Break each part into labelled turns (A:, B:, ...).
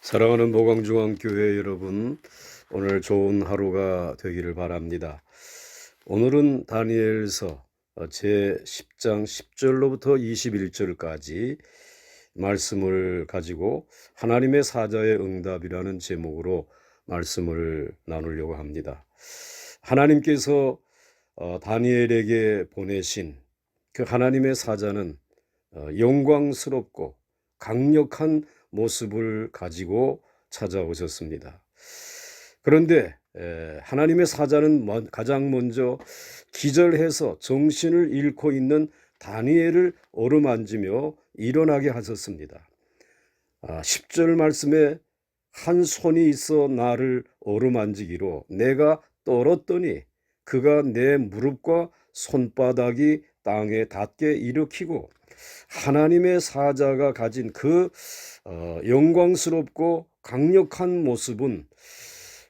A: 사랑하는 모광중앙교회 여러분, 오늘 좋은 하루가 되기를 바랍니다. 오늘은 다니엘서 제 10장 10절로부터 21절까지 말씀을 가지고 하나님의 사자의 응답이라는 제목으로 말씀을 나누려고 합니다. 하나님께서 다니엘에게 보내신 그 하나님의 사자는 영광스럽고 강력한 모습을 가지고 찾아오셨습니다. 그런데 하나님의 사자는 가장 먼저 기절해서 정신을 잃고 있는 다니엘을 어루만지며 일어나게 하셨습니다. 10절 말씀에 한 손이 있어 나를 어루만지기로 내가 떨었더니 그가 내 무릎과 손바닥이 땅에 닿게 일으키고 하나님의 사자가 가진 그 영광스럽고 강력한 모습은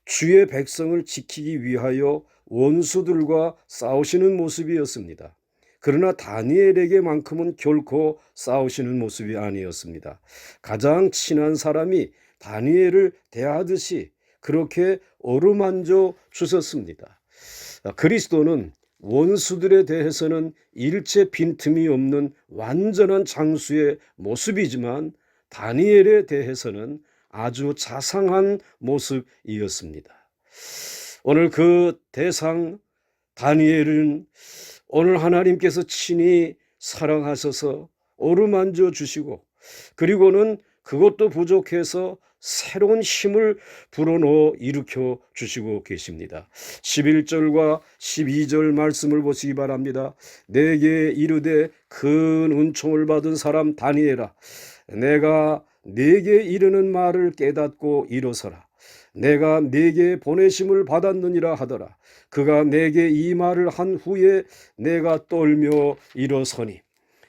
A: 주의 백성을 지키기 위하여 원수들과 싸우시는 모습이었습니다. 그러나 다니엘에게만큼은 결코 싸우시는 모습이 아니었습니다. 가장 친한 사람이 다니엘을 대하듯이 그렇게 어루만져 주셨습니다. 그리스도는 원수들에 대해서는 일체 빈틈이 없는 완전한 장수의 모습이지만 다니엘에 대해서는 아주 자상한 모습이었습니다. 오늘 그 대상 다니엘은 오늘 하나님께서 친히 사랑하셔서 어루만져 주시고 그리고는 그것도 부족해서 새로운 힘을 불어넣어 일으켜 주시고 계십니다. 11절과 12절 말씀을 보시기 바랍니다. 내게 이르되 큰 은총을 받은 사람 다니엘아, 내가 내게 이르는 말을 깨닫고 일어서라. 내가 내게 보내심을 받았느니라 하더라. 그가 내게 이 말을 한 후에 내가 떨며 일어서니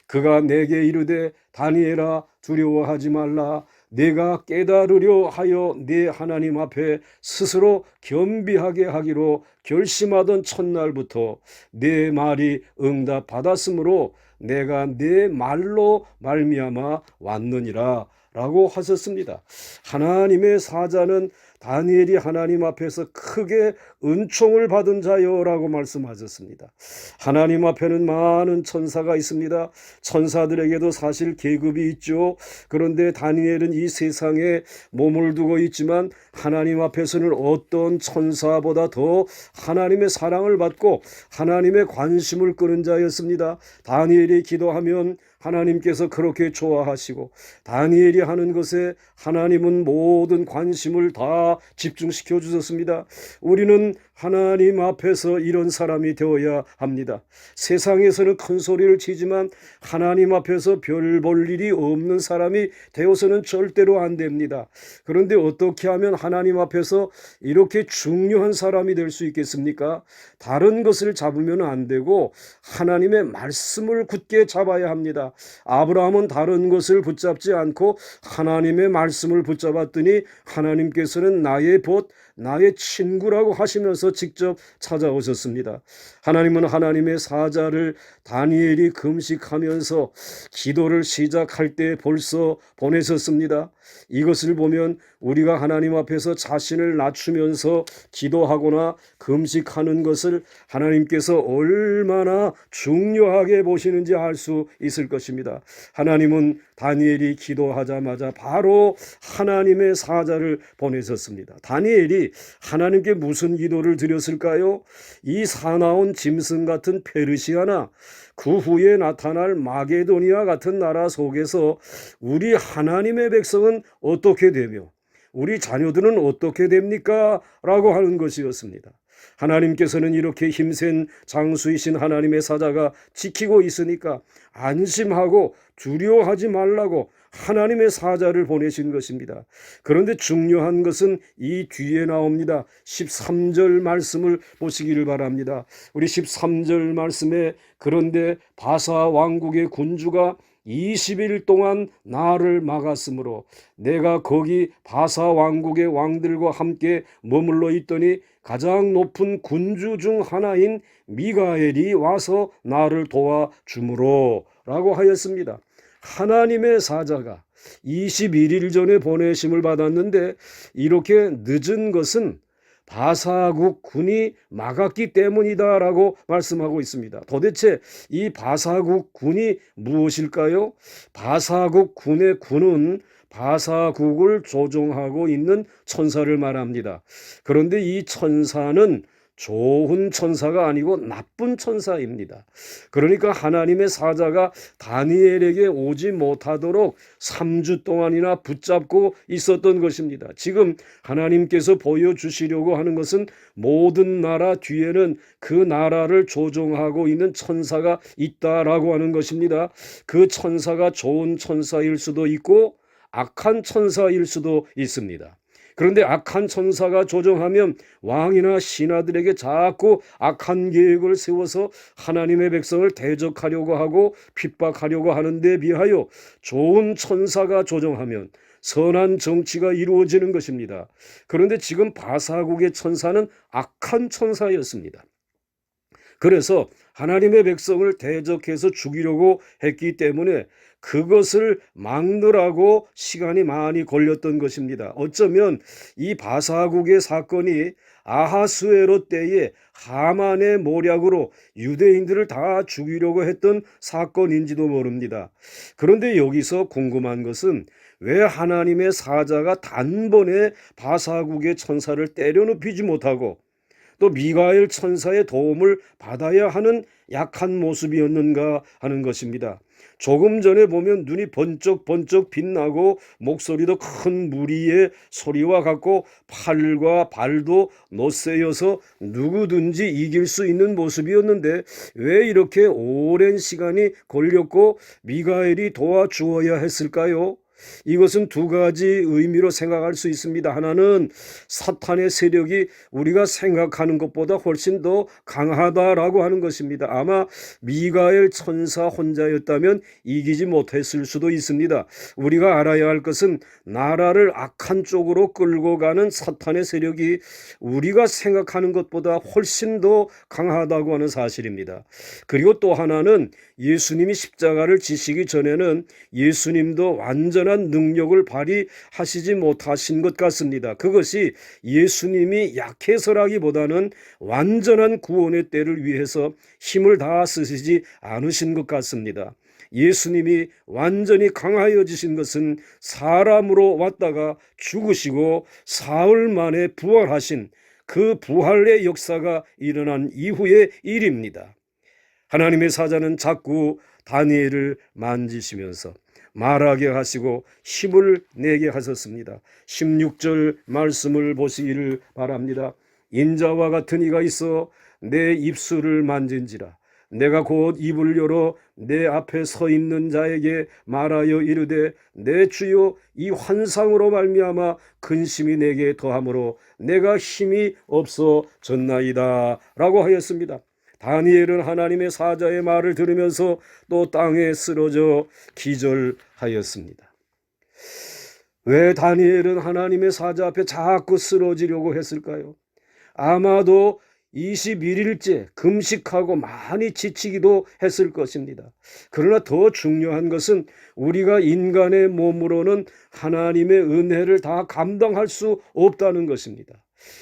A: 그가 내게 이르되 다니엘아 두려워하지 말라. 내가 깨달으려 하여 네 하나님 앞에 스스로 겸비하게 하기로 결심하던 첫날부터 네 말이 응답받았으므로 내가 네 말로 말미암아 왔느니라 라고 하셨습니다. 하나님의 사자는 다니엘이 하나님 앞에서 크게 은총을 받은 자여라고 말씀하셨습니다. 하나님 앞에는 많은 천사가 있습니다. 천사들에게도 사실 계급이 있죠. 그런데 다니엘은 이 세상에 몸을 두고 있지만 하나님 앞에서는 어떤 천사보다 더 하나님의 사랑을 받고 하나님의 관심을 끄는 자였습니다. 다니엘이 기도하면 하나님께서 그렇게 좋아하시고 다니엘이 하는 것에 하나님은 모든 관심을 다 집중시켜 주셨습니다. 우리는 하나님 앞에서 이런 사람이 되어야 합니다. 세상에서는 큰 소리를 치지만 하나님 앞에서 별 볼 일이 없는 사람이 되어서는 절대로 안 됩니다. 그런데 어떻게 하면 하나님 앞에서 이렇게 중요한 사람이 될 수 있겠습니까? 다른 것을 잡으면 안 되고 하나님의 말씀을 굳게 잡아야 합니다. 아브라함은 다른 것을 붙잡지 않고 하나님의 말씀을 붙잡았더니 하나님께서는 나의 벗 나의 친구라고 하시면서 직접 찾아오셨습니다. 하나님은 하나님의 사자를 다니엘이 금식하면서 기도를 시작할 때 벌써 보내셨습니다. 이것을 보면 우리가 하나님 앞에서 자신을 낮추면서 기도하거나 금식하는 것을 하나님께서 얼마나 중요하게 보시는지 알 수 있을 것입니다. 하나님은 다니엘이 기도하자마자 바로 하나님의 사자를 보내셨습니다. 다니엘이 하나님께 무슨 기도를 드렸을까요? 이 사나운 짐승 같은 페르시아나 그 후에 나타날 마게도니아 같은 나라 속에서 우리 하나님의 백성은 어떻게 되며 우리 자녀들은 어떻게 됩니까? 라고 하는 것이었습니다. 하나님께서는 이렇게 힘센 장수이신 하나님의 사자가 지키고 있으니까 안심하고 두려워하지 말라고 하나님의 사자를 보내신 것입니다. 그런데 중요한 것은 이 뒤에 나옵니다. 13절 말씀을 보시기를 바랍니다. 우리 13절 말씀에 그런데 바사 왕국의 군주가 20일 동안 나를 막았으므로 내가 거기 바사 왕국의 왕들과 함께 머물러 있더니 가장 높은 군주 중 하나인 미가엘이 와서 나를 도와주므로 라고 하였습니다. 하나님의 사자가 21일 전에 보내심을 받았는데 이렇게 늦은 것은 바사국 군이 막았기 때문이다라고 말씀하고 있습니다. 도대체 이 바사국 군이 무엇일까요? 바사국 군의 군은 바사국을 조종하고 있는 천사를 말합니다. 그런데 이 천사는 좋은 천사가 아니고 나쁜 천사입니다. 그러니까 하나님의 사자가 다니엘에게 오지 못하도록 3주 동안이나 붙잡고 있었던 것입니다. 지금 하나님께서 보여주시려고 하는 것은 모든 나라 뒤에는 그 나라를 조종하고 있는 천사가 있다라고 하는 것입니다. 그 천사가 좋은 천사일 수도 있고 악한 천사일 수도 있습니다. 그런데 악한 천사가 조종하면 왕이나 신하들에게 자꾸 악한 계획을 세워서 하나님의 백성을 대적하려고 하고 핍박하려고 하는 데 비하여 좋은 천사가 조종하면 선한 정치가 이루어지는 것입니다. 그런데 지금 바사국의 천사는 악한 천사였습니다. 그래서 하나님의 백성을 대적해서 죽이려고 했기 때문에 그것을 막느라고 시간이 많이 걸렸던 것입니다. 어쩌면 이 바사국의 사건이 아하수에로 때에 하만의 모략으로 유대인들을 다 죽이려고 했던 사건인지도 모릅니다. 그런데 여기서 궁금한 것은 왜 하나님의 사자가 단번에 바사국의 천사를 때려눕히지 못하고 또 미가엘 천사의 도움을 받아야 하는 약한 모습이었는가 하는 것입니다. 조금 전에 보면 눈이 번쩍번쩍 빛나고 목소리도 큰 무리의 소리와 같고 팔과 발도 노쇠여서 누구든지 이길 수 있는 모습이었는데 왜 이렇게 오랜 시간이 걸렸고 미가엘이 도와주어야 했을까요? 이것은 두 가지 의미로 생각할 수 있습니다. 하나는 사탄의 세력이 우리가 생각하는 것보다 훨씬 더 강하다라고 하는 것입니다. 아마 미가엘 천사 혼자였다면 이기지 못했을 수도 있습니다. 우리가 알아야 할 것은 나라를 악한 쪽으로 끌고 가는 사탄의 세력이 우리가 생각하는 것보다 훨씬 더 강하다고 하는 사실입니다. 그리고 또 하나는 예수님이 십자가를 지시기 전에는 예수님도 완전한 능력을 발휘하시지 못하신 것 같습니다. 그것이 예수님이 약해서라기보다는 완전한 구원의 때를 위해서 힘을 다 쓰시지 않으신 것 같습니다. 예수님이 완전히 강하여지신 것은 사람으로 왔다가 죽으시고 사흘 만에 부활하신 그 부활의 역사가 일어난 이후의 일입니다. 하나님의 사자는 자꾸 다니엘을 만지시면서 말하게 하시고 힘을 내게 하셨습니다. 16절 말씀을 보시기를 바랍니다. 인자와 같은 이가 있어 내 입술을 만진지라. 내가 곧 입을 열어 내 앞에 서 있는 자에게 말하여 이르되 내 주여 이 환상으로 말미암아 근심이 내게 더하므로 내가 힘이 없어졌나이다 라고 하였습니다. 다니엘은 하나님의 사자의 말을 들으면서 또 땅에 쓰러져 기절하였습니다. 왜 다니엘은 하나님의 사자 앞에 자꾸 쓰러지려고 했을까요? 아마도 21일째 금식하고 많이 지치기도 했을 것입니다. 그러나 더 중요한 것은 우리가 인간의 몸으로는 하나님의 은혜를 다 감당할 수 없다는 것입니다.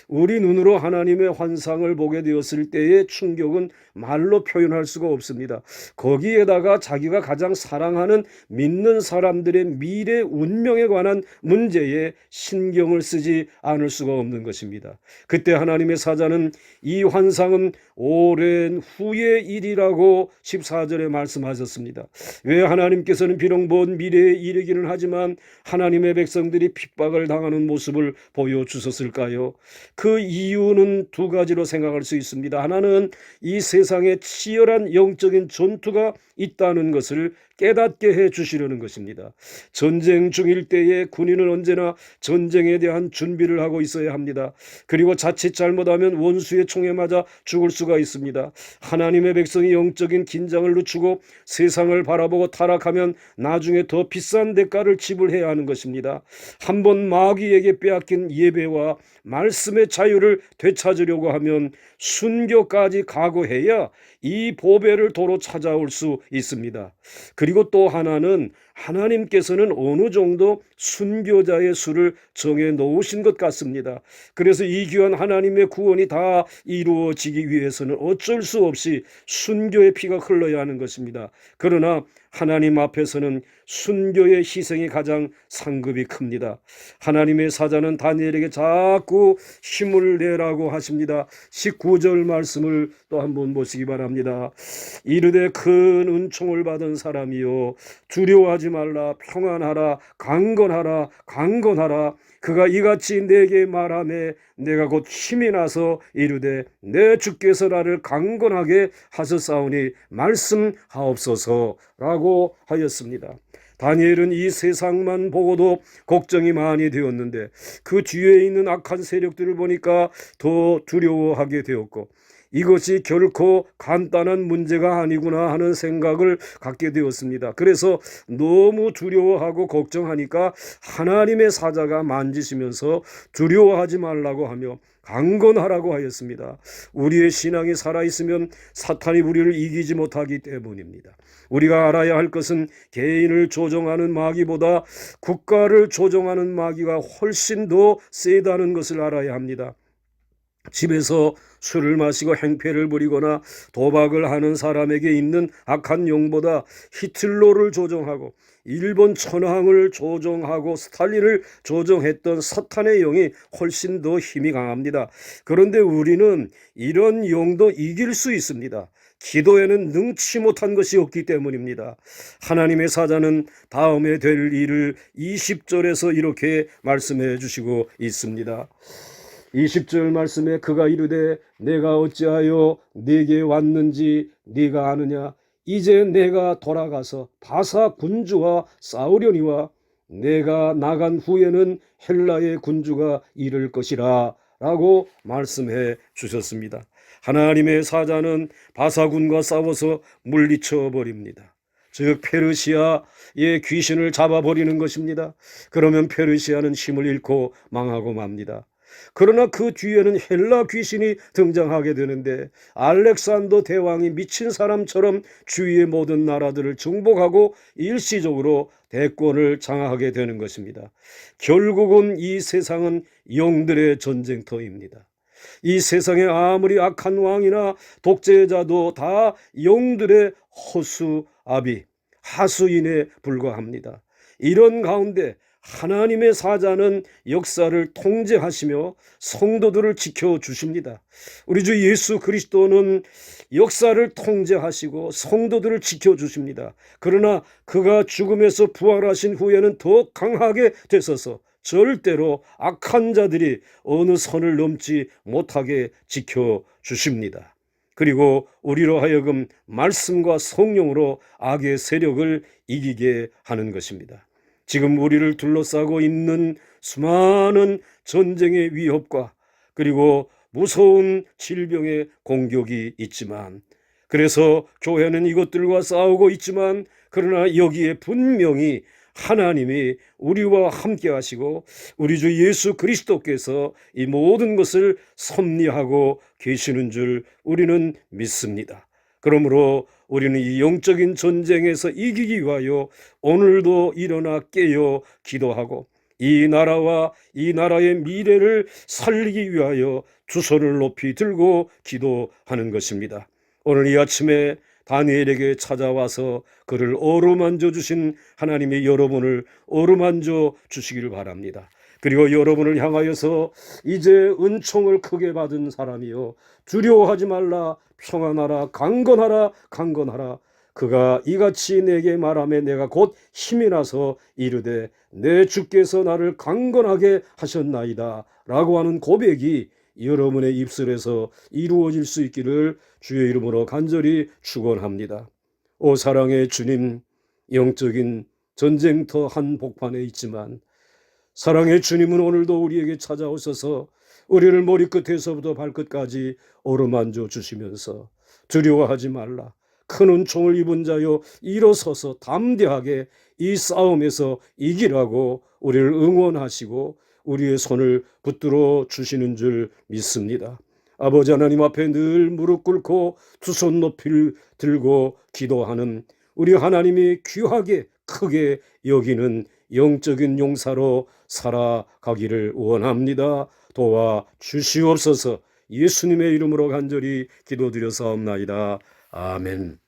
A: 우리 눈으로 하나님의 환상을 보게 되었을 때의 충격은 말로 표현할 수가 없습니다. 거기에다가 자기가 가장 사랑하는 믿는 사람들의 미래 운명에 관한 문제에 신경을 쓰지 않을 수가 없는 것입니다. 그때 하나님의 사자는 이 환상은 오랜 후의 일이라고 14절에 말씀하셨습니다. 왜 하나님께서는 비록 먼 미래에 이르기는 하지만 하나님의 백성들이 핍박을 당하는 모습을 보여주셨을까요? 그 이유는 두 가지로 생각할 수 있습니다. 하나는 이 세상에 치열한 영적인 전투가 있다는 것을 깨닫게 해 주시려는 것입니다. 전쟁 중일 때에 군인은 언제나 전쟁에 대한 준비를 하고 있어야 합니다. 그리고 자칫 잘못하면 원수의 총에 맞아 죽을 수가 있습니다. 하나님의 백성이 영적인 긴장을 늦추고 세상을 바라보고 타락하면 나중에 더 비싼 대가를 지불해야 하는 것입니다. 한번 마귀에게 빼앗긴 예배와 말씀의 자유를 되찾으려고 하면 순교까지 각오해야 이 보배를 도로 찾아올 수 있습니다. 그리고 또 하나는 하나님께서는 어느 정도 순교자의 수를 정해 놓으신 것 같습니다. 그래서 이 귀한 하나님의 구원이 다 이루어지기 위해서는 어쩔 수 없이 순교의 피가 흘러야 하는 것입니다. 그러나 하나님 앞에서는 순교의 희생이 가장 상급이 큽니다. 하나님의 사자는 다니엘에게 자꾸 힘을 내라고 하십니다. 19절 말씀을 또 한번 보시기 바랍니다. 이르되 큰 은총을 받은 사람이요 두려워하지 말라, 평안하라, 강건하라, 강건하라. 그가 이같이 내게 말하매 내가 곧 힘이 나서 이르되 내 주께서 나를 강건하게 하셨사오니 말씀하옵소서라고 하였습니다. 다니엘은 이 세상만 보고도 걱정이 많이 되었는데 그 뒤에 있는 악한 세력들을 보니까 더 두려워하게 되었고, 이것이 결코 간단한 문제가 아니구나 하는 생각을 갖게 되었습니다. 그래서 너무 두려워하고 걱정하니까 하나님의 사자가 만지시면서 두려워하지 말라고 하며 강건하라고 하였습니다. 우리의 신앙이 살아있으면 사탄이 우리를 이기지 못하기 때문입니다. 우리가 알아야 할 것은 개인을 조종하는 마귀보다 국가를 조종하는 마귀가 훨씬 더 세다는 것을 알아야 합니다. 집에서 술을 마시고 행패를 부리거나 도박을 하는 사람에게 있는 악한 용보다 히틀러를 조종하고 일본 천황을 조종하고 스탈린을 조종했던 사탄의 영이 훨씬 더 힘이 강합니다. 그런데 우리는 이런 영도 이길 수 있습니다. 기도에는 능치 못한 것이 없기 때문입니다. 하나님의 사자는 다음에 될 일을 20절에서 이렇게 말씀해 주시고 있습니다. 20절 말씀에 그가 이르되 내가 어찌하여 네게 왔는지 네가 아느냐? 이제 내가 돌아가서 바사 군주와 싸우려니와 내가 나간 후에는 헬라의 군주가 이를 것이라 라고 말씀해 주셨습니다. 하나님의 사자는 바사군과 싸워서 물리쳐 버립니다. 즉 페르시아의 귀신을 잡아버리는 것입니다. 그러면 페르시아는 힘을 잃고 망하고 맙니다. 그러나 그 뒤에는 헬라 귀신이 등장하게 되는데 알렉산더 대왕이 미친 사람처럼 주위의 모든 나라들을 정복하고 일시적으로 대권을 장악하게 되는 것입니다. 결국은 이 세상은 영들의 전쟁터입니다. 이 세상에 아무리 악한 왕이나 독재자도 다 영들의 허수아비, 하수인에 불과합니다. 이런 가운데 하나님의 사자는 역사를 통제하시며 성도들을 지켜주십니다. 우리 주 예수 그리스도는 역사를 통제하시고 성도들을 지켜주십니다. 그러나 그가 죽음에서 부활하신 후에는 더 강하게 되셔서 절대로 악한 자들이 어느 선을 넘지 못하게 지켜주십니다. 그리고 우리로 하여금 말씀과 성령으로 악의 세력을 이기게 하는 것입니다. 지금 우리를 둘러싸고 있는 수많은 전쟁의 위협과 그리고 무서운 질병의 공격이 있지만, 그래서 교회는 이것들과 싸우고 있지만, 그러나 여기에 분명히 하나님이 우리와 함께 하시고 우리 주 예수 그리스도께서 이 모든 것을 섭리하고 계시는 줄 우리는 믿습니다. 그러므로 우리는 이 영적인 전쟁에서 이기기 위하여 오늘도 일어나 깨어 기도하고 이 나라와 이 나라의 미래를 살리기 위하여 두 손을 높이 들고 기도하는 것입니다. 오늘 이 아침에 다니엘에게 찾아와서 그를 어루만져 주신 하나님의 여러분을 어루만져 주시기를 바랍니다. 그리고 여러분을 향하여서 이제 은총을 크게 받은 사람이요 두려워하지 말라, 평안하라, 강건하라, 강건하라. 그가 이같이 내게 말하며 내가 곧 힘이 나서 이르되 내 주께서 나를 강건하게 하셨나이다 라고 하는 고백이 여러분의 입술에서 이루어질 수 있기를 주의 이름으로 간절히 축원합니다. 오 사랑의 주님, 영적인 전쟁터 한복판에 있지만 사랑의 주님은 오늘도 우리에게 찾아오셔서 우리를 머리끝에서부터 발끝까지 어루만져 주시면서 두려워하지 말라, 큰 은총을 입은 자여 일어서서 담대하게 이 싸움에서 이기라고 우리를 응원하시고 우리의 손을 붙들어 주시는 줄 믿습니다. 아버지 하나님 앞에 늘 무릎 꿇고 두 손 높이 들고 기도하는 우리 하나님이 귀하게 크게 여기는 영적인 용사로 살아가기를 원합니다. 도와 주시옵소서. 예수님의 이름으로 간절히 기도드려사옵나이다. 아멘.